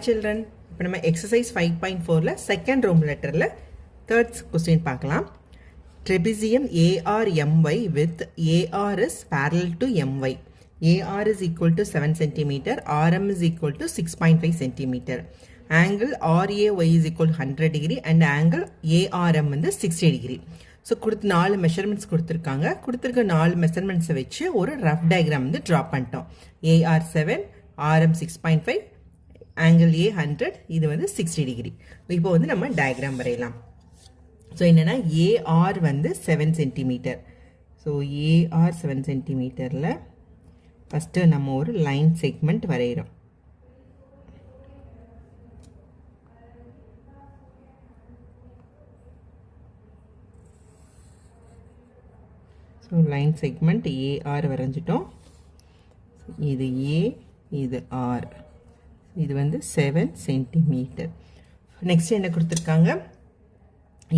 children, இப்போ நம்ம exercise 5.4ல second room letterல third question பார்க்கலாம். Trapezium ARMY with AR is parallel to MY. AR is equal to 7 cm, RM is equal to 6.5 cm. Angle RAY is equal to 100 degree and angle ARM வந்து 60 degree. So கொடுத்து 4 measurements கொடுத்துருக்காங்க. கொடுத்துருக்க 4 மெஷர்மெண்ட்ஸை வச்சு ஒரு rough diagram வந்து draw பண்ணிட்டோம். AR 7, RM 6.5, angle A 100, இது வந்து 60 டிகிரி. இப்போ வந்து நம்ம டயக்ராம் வரையலாம். ஸோ என்னென்னா AR வந்து 7 சென்டிமீட்டர். ஸோ AR 7 சென்டிமீட்டரில் ஃபஸ்ட்டு நம்ம ஒரு லைன் செக்மெண்ட் வரைகிறோம். So line segment AR வரைஞ்சிட்டோம். இது A, இது R. இது வந்து 7 சென்டிமீட்டர். நெக்ஸ்ட் என்ன கொடுத்துருக்காங்க?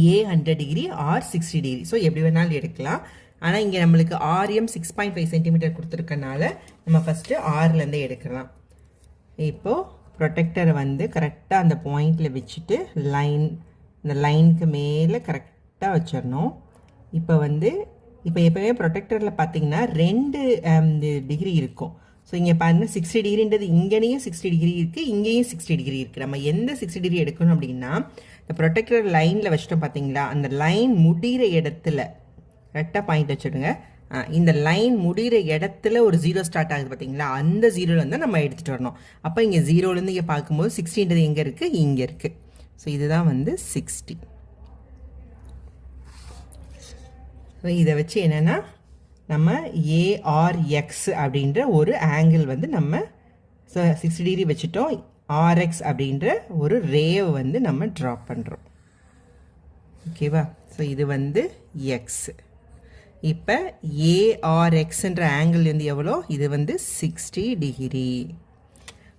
A 100 degree, R 60 degree. So எப்படி வேணாலும் எடுக்கலாம். ஆனால் இங்கே நம்மளுக்கு RM 6.5 சென்டிமீட்டர் கொடுத்துருக்கனால நம்ம ஃபஸ்ட்டு ஆர்லேருந்தே எடுக்கலாம். இப்போது ப்ரொடெக்டரை வந்து கரெக்டாக அந்த பாயிண்டில் வச்சுட்டு இந்த லைனுக்கு மேலே கரெக்டாக வச்சிடணும். இப்போ எப்போவே ப்ரொடெக்டரில் பார்த்தீங்கன்னா 2 டிகிரி இருக்கும். ஸோ இங்கே பாருங்கள் 60 டிகிரின்றது இங்கேயும் 60 டிகிரி இருக்குது, இங்கேயும் 60 டிகிரி இருக்குது. நம்ம எந்த 60 டிகிரி எடுக்கணும் அப்படின்னா இந்த ப்ரொடெக்டர் லைனில் வச்சுட்டோம் பார்த்தீங்களா, அந்த லைன் முடிகிற இடத்துல கரெக்டாக பாயிண்ட் வச்சுடுங்க. இந்த லைன் முடிகிற இடத்துல ஒரு 0 ஸ்டார்ட் ஆகுது பார்த்தீங்களா, அந்த 0லேருந்து நம்ம எடுத்துகிட்டு வரணும். அப்போ இங்கே 0லேருந்து இங்கே பார்க்கும்போது 60ன்றது எங்கே இருக்குது? இங்கே இருக்குது. ஸோ இதுதான் வந்து 60. ஸோ இதை வச்சு என்னென்னா நம்ம ARX அப்படின்ற ஒரு ஆங்கிள் வந்து நம்ம 60 டிகிரி வச்சுட்டோம். RX அப்படின்ற ஒரு ரேவை வந்து நம்ம ட்ரா பண்ணுறோம். ஓகேவா? ஸோ இது வந்து எக்ஸ். இப்போ ARXன்ற ஆங்கிள் வந்து எவ்வளோ? இது வந்து 60 டிகிரி.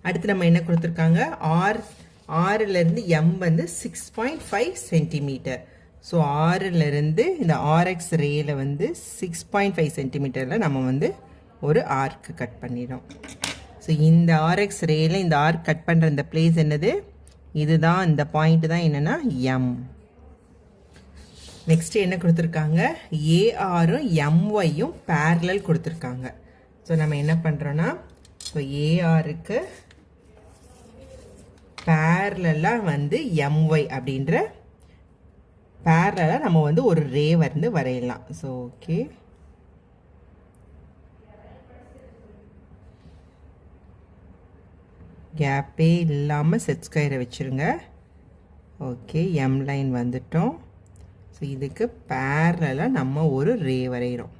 அடுத்து நம்ம என்ன கொடுத்துருக்காங்க? ஆறிலிருந்து M வந்து 6.5 சென்டிமீட்டர். ஸோ ஆறிலிருந்து இந்த RX ரேயில் வந்து 6.5 சென்டிமீட்டரில் நம்ம வந்து ஒரு ஆர்க்கு கட் பண்ணிடும். ஸோ இந்த RX ரேயில் இந்த ஆர்க் கட் பண்ணுற இந்த பிளேஸ் என்னது? இதுதான், இந்த பாயிண்ட் தான் என்னென்னா M. நெக்ஸ்ட்டு என்ன கொடுத்துருக்காங்க? ARம் MYயும் பேரலல் கொடுத்துருக்காங்க. ஸோ நம்ம என்ன பண்ணுறோன்னா, ஸோ ARக்கு பேரலாக வந்து MY அப்படின்ற பேரலாக நம்ம வந்து ஒரு ரே வந்து வரையலாம். ஸோ ஓகே, கேப்பே இல்லாமல் செட் ஸ்கொயரை வச்சுருங்க. ஓகே, M லைன் வந்துட்டோம். ஸோ இதுக்கு பேரலாக நம்ம ஒரு ரே வரைகிறோம்.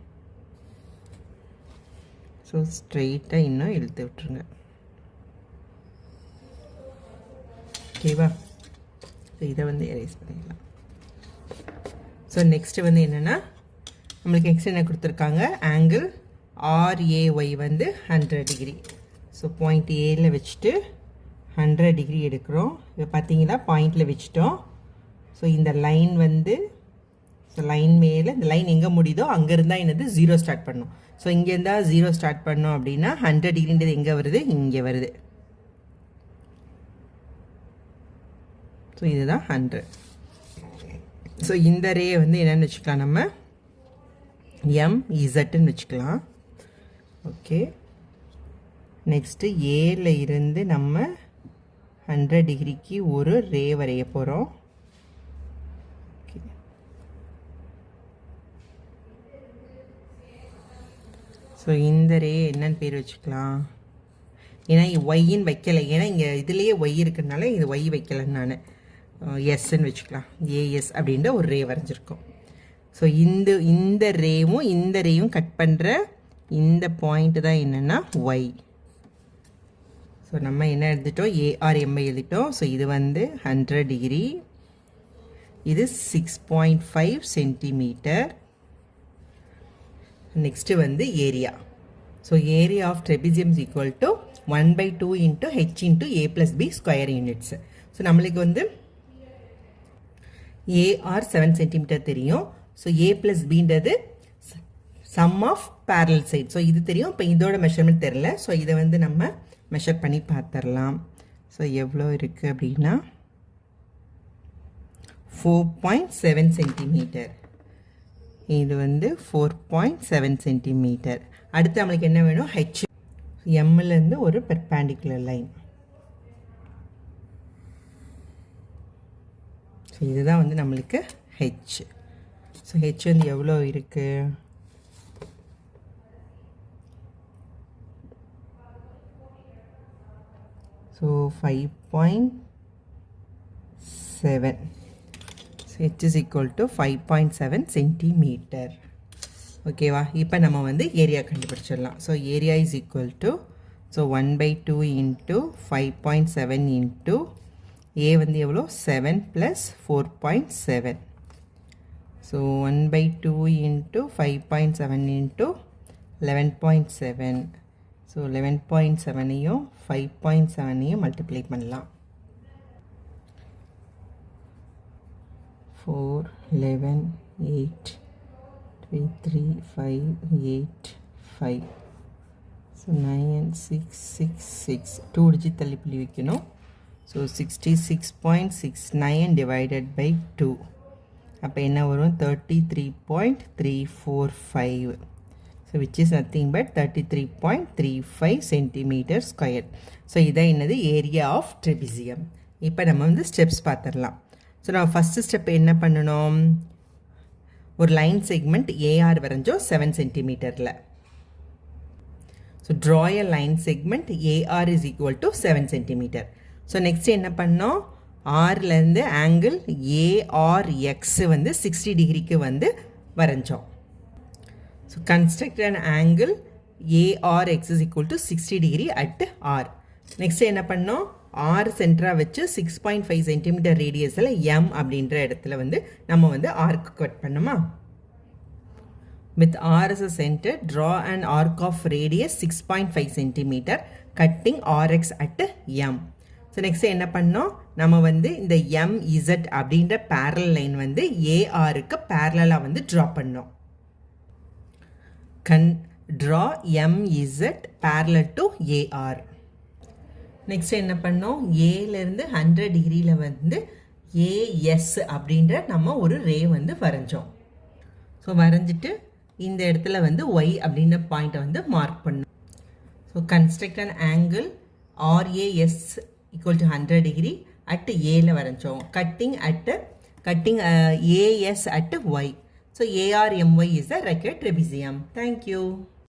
ஸோ ஸ்ட்ரெயிட்டாக இன்னும் இழுத்து விட்டுருங்க. ஓகேவா? ஸோ இதை வந்து எரேஸ் பண்ணிடலாம். ஸோ நெக்ஸ்ட்டு வந்து என்னென்னா நம்மளுக்கு நெக்ஸ்ட் என்ன கொடுத்துருக்காங்க? ஆங்கிள் RAY வந்து 100 டிகிரி. ஸோ பாயிண்ட் ஏல வச்சுட்டு 100 டிகிரி எடுக்கிறோம். இப்போ பார்த்தீங்கன்னா பாயிண்டில் வச்சுட்டோம். ஸோ இந்த லைன் வந்து லைன் மேலே இந்த லைன் எங்கே முடியுதோ அங்கே இருந்தால் என்னது 0 ஸ்டார்ட் பண்ணணும். ஸோ இங்கே இருந்தால் 0 ஸ்டார்ட் பண்ணோம் அப்படின்னா 100 டிகிரின்றது எங்கே வருது? இங்கே வருது. ஸோ இதுதான் 100. ஸோ இந்த ரே வந்து என்னென்னு வச்சுக்கலாம்? நம்ம MZன்னு வச்சுக்கலாம். ஓகே, நெக்ஸ்ட்டு ஏல இருந்து நம்ம 100 டிகிரிக்கு ஒரு ரே வரைய போகிறோம். ஓகே, ஸோ இந்த ரே என்னன்னு பேர் வச்சுக்கலாம்? ஏன்னா ஒய்ன்னு வைக்கலை, ஏன்னா இங்கே இதுலேயே ஒய் இருக்கிறதுனால இது ஒய் வைக்கலைன்னு நான் எஸ்ன்னு வச்சுக்கலாம். AS அப்படின்ற ஒரு ரே வரைஞ்சிருக்கோம். ஸோ இந்த ரேவும் கட் பண்ணுற இந்த பாயிண்ட்டு தான் என்னென்னா ஒய். ஸோ நம்ம என்ன எழுதிட்டோம்? ARMI எழுதிட்டோம். ஸோ இது வந்து 100 டிகிரி, இது 6.5 சென்டிமீட்டர். நெக்ஸ்ட்டு வந்து area. So area of trapezium is equal to 1/2 into H into A + B square units. So நம்மளுக்கு வந்து AR 7 சென்டிமீட்டர் தெரியும். ஸோ A + Bன்றது sum of parallel side. So இது தெரியும். இப்போ இதோட மெஷர்மெண்ட் தெரியல. ஸோ இதை வந்து நம்ம மெஷர் பண்ணி பார்த்துடலாம். ஸோ எவ்வளோ இருக்குது அப்படின்னா 4.7 சென்டிமீட்டர். இது வந்து 4.7 சென்டிமீட்டர். அடுத்து நம்மளுக்கு என்ன வேணும்? ஹெச். எம்லேருந்து ஒரு பெர்பெண்டிகுலர் லைன். ஸோ இதுதான் வந்து நம்மளுக்கு ஹெச். ஸோ ஹெச் வந்து எவ்வளோ இருக்குது? So 5.7. So H is equal to 5.7 centimetre. ஓகேவா? இப்போ நம்ம வந்து ஏரியா கண்டுபிடிச்சிடலாம். So area is equal to, so 1/2 into 5.7 into A வந்து எவ்வளோ? 7 + 4.7. So 1/2 into 5.7 into 11.7. ஸோ 11.7ஐயும் 5.7ஐயும் மல்டிப்ளை பண்ணலாம். 4, 11, 8, 3, 3, 5, 8, 5. ஸோ 9, 6, 6, 6. 2 டிஜிட் தள்ளி புள்ளி வைக்கணும். So 66.69 divided by 2. அப்போ என்ன வரும்? 33.345. So which is nothing but 33.35 centimetre square. So இதான் என்னது? Area of trapezium. இப்போ நம்ம வந்து ஸ்டெப்ஸ் பார்த்துடலாம். ஸோ நம்ம ஃபஸ்ட்டு ஸ்டெப் என்ன பண்ணணும்? ஒரு லைன் செக்மெண்ட் ஏஆர் வரைஞ்சோம் 7 சென்டிமீட்டரில். So draw a line segment AR is equal to 7 centimetre. So next என்ன பண்ணோம்? ஆர்லேருந்து ஆங்கிள் ஏஆர்எக்ஸ் வந்து 60 டிகிரிக்கு வந்து வரைஞ்சோம். So construct an angle ARX is equal to 60 degree at R. Next என்ன பண்ணோம்? ஆர் சென்டராக வச்சு 6.5 சென்டிமீட்டர் ரேடியஸில் எம் அப்படின்ற இடத்துல வந்து நம்ம வந்து ஆர்க் கட் பண்ணுமா? With R as a center, draw an arc of radius 6.5 centimeter, cutting RX at M. So next என்ன பண்ணோம்? நம்ம வந்து இந்த MZ அப்படின்ற parallel line வந்து ARக்கு parallel வந்து draw பண்ணோம். Draw MZ parallel to AR. Next என்ன பண்ணோம்? Aலேருந்து 100 டிகிரியில் வந்து AS அப்படின்ற நம்ம ஒரு ரே வந்து வரைஞ்சோம். ஸோ வரைஞ்சிட்டு இந்த இடத்துல வந்து y அப்படின்ற பாயிண்ட்டை வந்து மார்க் பண்ணோம். So construct an angle RAS equal to 100 degree at ஏல வரைஞ்சோம். Cutting AS at y. So ARMY is the right trapezium. Thank you.